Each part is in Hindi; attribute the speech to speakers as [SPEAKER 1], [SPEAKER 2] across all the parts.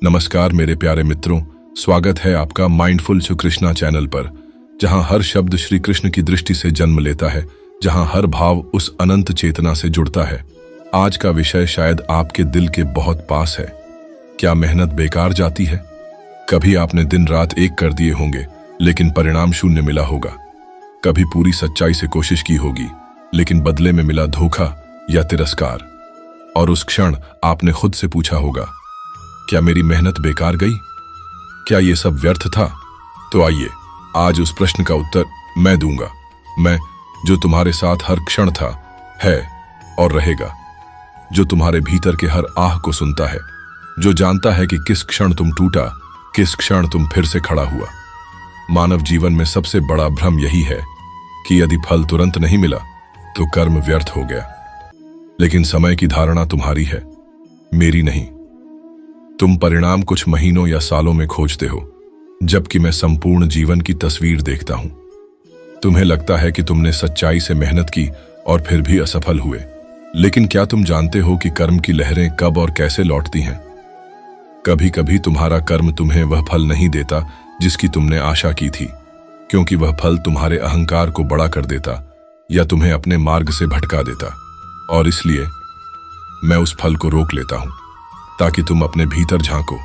[SPEAKER 1] नमस्कार मेरे प्यारे मित्रों, स्वागत है आपका माइंडफुल श्री कृष्णा चैनल पर, जहां हर शब्द श्री कृष्ण की दृष्टि से जन्म लेता है, जहां हर भाव उस अनंत चेतना से जुड़ता है। आज का विषय शायद आपके दिल के बहुत पास है। क्या मेहनत बेकार जाती है? कभी आपने दिन रात एक कर दिए होंगे लेकिन परिणाम शून्य मिला होगा। कभी पूरी सच्चाई से कोशिश की होगी लेकिन बदले में मिला धोखा या तिरस्कार। और उस क्षण आपने खुद से पूछा होगा, क्या मेरी मेहनत बेकार गई? क्या ये सब व्यर्थ था? तो आइए आज उस प्रश्न का उत्तर मैं दूंगा। मैं, जो तुम्हारे साथ हर क्षण था, है और रहेगा, जो तुम्हारे भीतर के हर आह को सुनता है, जो जानता है कि किस क्षण तुम टूटा, किस क्षण तुम फिर से खड़ा हुआ। मानव जीवन में सबसे बड़ा भ्रम यही है कि यदि फल तुरंत नहीं मिला तो कर्म व्यर्थ हो गया। लेकिन समय की धारणा तुम्हारी है, मेरी नहीं। तुम परिणाम कुछ महीनों या सालों में खोजते हो, जबकि मैं संपूर्ण जीवन की तस्वीर देखता हूं। तुम्हें लगता है कि तुमने सच्चाई से मेहनत की और फिर भी असफल हुए, लेकिन क्या तुम जानते हो कि कर्म की लहरें कब और कैसे लौटती हैं? कभी कभी तुम्हारा कर्म तुम्हें वह फल नहीं देता जिसकी तुमने आशा की थी, क्योंकि वह फल तुम्हारे अहंकार को बड़ा कर देता या तुम्हें अपने मार्ग से भटका देता। और इसलिए मैं उस फल को रोक लेता हूं, ताकि तुम अपने भीतर झांको,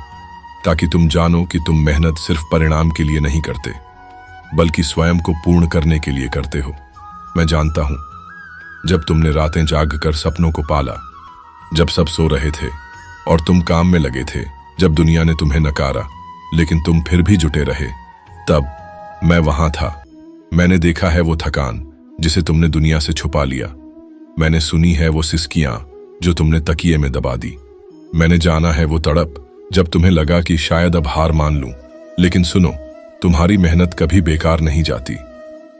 [SPEAKER 1] ताकि तुम जानो कि तुम मेहनत सिर्फ परिणाम के लिए नहीं करते, बल्कि स्वयं को पूर्ण करने के लिए करते हो। मैं जानता हूं, जब तुमने रातें जागकर सपनों को पाला, जब सब सो रहे थे और तुम काम में लगे थे, जब दुनिया ने तुम्हें नकारा लेकिन तुम फिर भी जुटे रहे, तब मैं वहां था। मैंने देखा है वो थकान जिसे तुमने दुनिया से छुपा लिया। मैंने सुनी है वो सिसकियां जो तुमने तकिए में दबा दी। मैंने जाना है वो तड़प जब तुम्हें लगा कि शायद अब हार मान लूं। लेकिन सुनो, तुम्हारी मेहनत कभी बेकार नहीं जाती।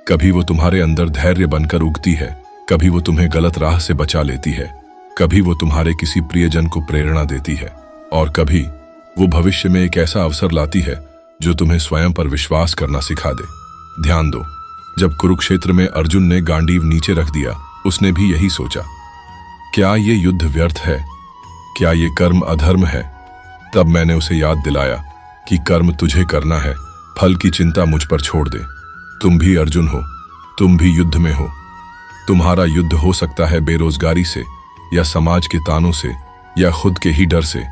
[SPEAKER 1] कभी वो तुम्हारे अंदर धैर्य बनकर उगती है, कभी वो तुम्हें गलत राह से बचा लेती है, कभी वो तुम्हारे किसी प्रियजन को प्रेरणा देती है, और कभी वो भविष्य में एक ऐसा अवसर लाती है जो तुम्हें स्वयं पर विश्वास करना सिखा दे। ध्यान दो, जब कुरुक्षेत्र में अर्जुन ने गांडीव नीचे रख दिया, उसने भी यही सोचा, क्या ये युद्ध व्यर्थ है? क्या ये कर्म अधर्म है? तब मैंने उसे याद दिलाया कि कर्म तुझे करना है, फल की चिंता मुझ पर छोड़ दे। तुम भी अर्जुन हो, तुम भी युद्ध में हो। तुम्हारा युद्ध हो सकता है बेरोजगारी से, या समाज के तानों से, या खुद के ही डर से,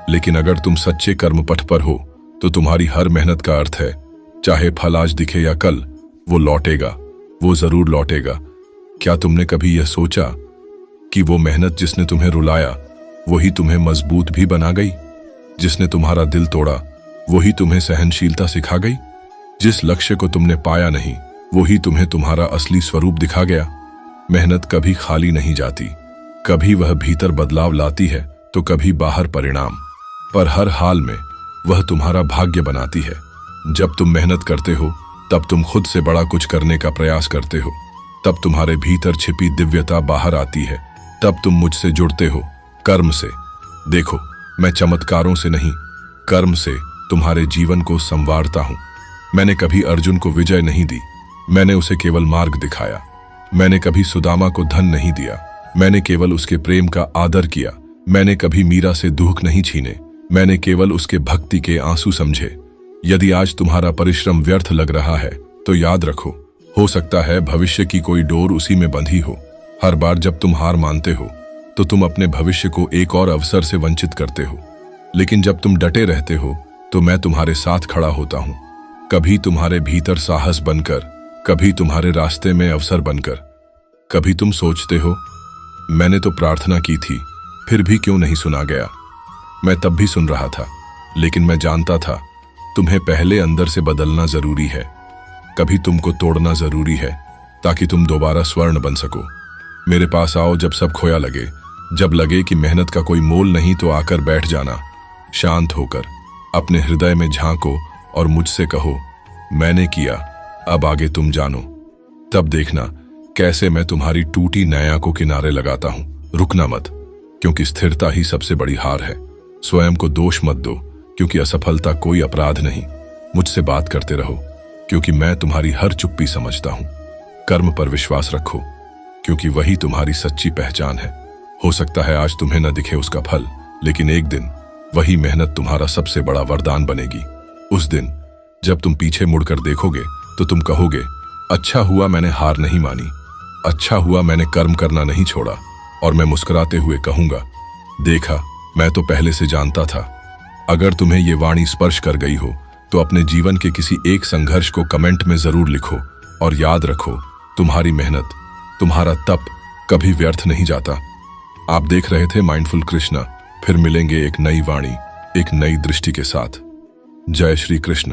[SPEAKER 1] लेकिन अगर तुम सच्चे कर्म पथ पर हो तो तुम्हारी हर मेहनत का अर्थ है, चाहे फल आज दिखे या कल, वो लौटेगा, वो जरूर लौटेगा। क्या तुमने कभी यह सोचा कि वो मेहनत जिसने तुम्हें रुलाया वही तुम्हें मजबूत भी बना गई? जिसने तुम्हारा दिल तोड़ा वही तुम्हें सहनशीलता सिखा गई? जिस लक्ष्य को तुमने पाया नहीं वही तुम्हें तुम्हारा असली स्वरूप दिखा गया। मेहनत कभी खाली नहीं जाती, कभी वह भीतर बदलाव लाती है तो कभी बाहर परिणाम, पर हर हाल में वह तुम्हारा भाग्य बनाती है। जब तुम मेहनत करते हो तब तुम खुद से बड़ा कुछ करने का प्रयास करते हो, तब तुम्हारे भीतर छिपी दिव्यता बाहर आती है, तब तुम मुझसे जुड़ते हो, कर्म से। देखो, मैं चमत्कारों से नहीं, कर्म से तुम्हारे जीवन को संवारता हूं। मैंने कभी अर्जुन को विजय नहीं दी, मैंने उसे केवल मार्ग दिखाया। मैंने कभी सुदामा को धन नहीं दिया, मैंने केवल उसके प्रेम का आदर किया। मैंने कभी मीरा से दुख नहीं छीने, मैंने केवल उसके भक्ति के आंसू समझे। यदि आज तुम्हारा परिश्रम व्यर्थ लग रहा है तो याद रखो, हो सकता है भविष्य की कोई डोर उसी में बंधी हो। हर बार जब तुम हार मानते हो तो तुम अपने भविष्य को एक और अवसर से वंचित करते हो, लेकिन जब तुम डटे रहते हो तो मैं तुम्हारे साथ खड़ा होता हूं, कभी तुम्हारे भीतर साहस बनकर, कभी तुम्हारे रास्ते में अवसर बनकर। कभी तुम सोचते हो, मैंने तो प्रार्थना की थी, फिर भी क्यों नहीं सुना गया? मैं तब भी सुन रहा था, लेकिन मैं जानता था तुम्हें पहले अंदर से बदलना जरूरी है। कभी तुमको तोड़ना जरूरी है ताकि तुम दोबारा स्वर्ण बन सको। मेरे पास आओ जब सब खोया लगे, जब लगे कि मेहनत का कोई मोल नहीं, तो आकर बैठ जाना। शांत होकर अपने हृदय में झांको और मुझसे कहो, मैंने किया, अब आगे तुम जानो। तब देखना कैसे मैं तुम्हारी टूटी नैया को किनारे लगाता हूं। रुकना मत, क्योंकि स्थिरता ही सबसे बड़ी हार है। स्वयं को दोष मत दो, क्योंकि असफलता कोई अपराध नहीं। मुझसे बात करते रहो, क्योंकि मैं तुम्हारी हर चुप्पी समझता हूं। कर्म पर विश्वास रखो, क्योंकि वही तुम्हारी सच्ची पहचान है। हो सकता है आज तुम्हें न दिखे उसका फल, लेकिन एक दिन वही मेहनत तुम्हारा सबसे बड़ा वरदान बनेगी। उस दिन जब तुम पीछे मुड़कर देखोगे तो तुम कहोगे, अच्छा हुआ मैंने हार नहीं मानी, अच्छा हुआ मैंने कर्म करना नहीं छोड़ा। और मैं मुस्कुराते हुए कहूंगा, देखा, मैं तो पहले से जानता था। अगर तुम्हें ये वाणी स्पर्श कर गई हो तो अपने जीवन के किसी एक संघर्ष को कमेंट में जरूर लिखो और याद रखो, तुम्हारी मेहनत, तुम्हारा तप कभी व्यर्थ नहीं जाता। आप देख रहे थे माइंडफुल कृष्णा। फिर मिलेंगे एक नई वाणी, एक नई दृष्टि के साथ। जय श्री कृष्ण।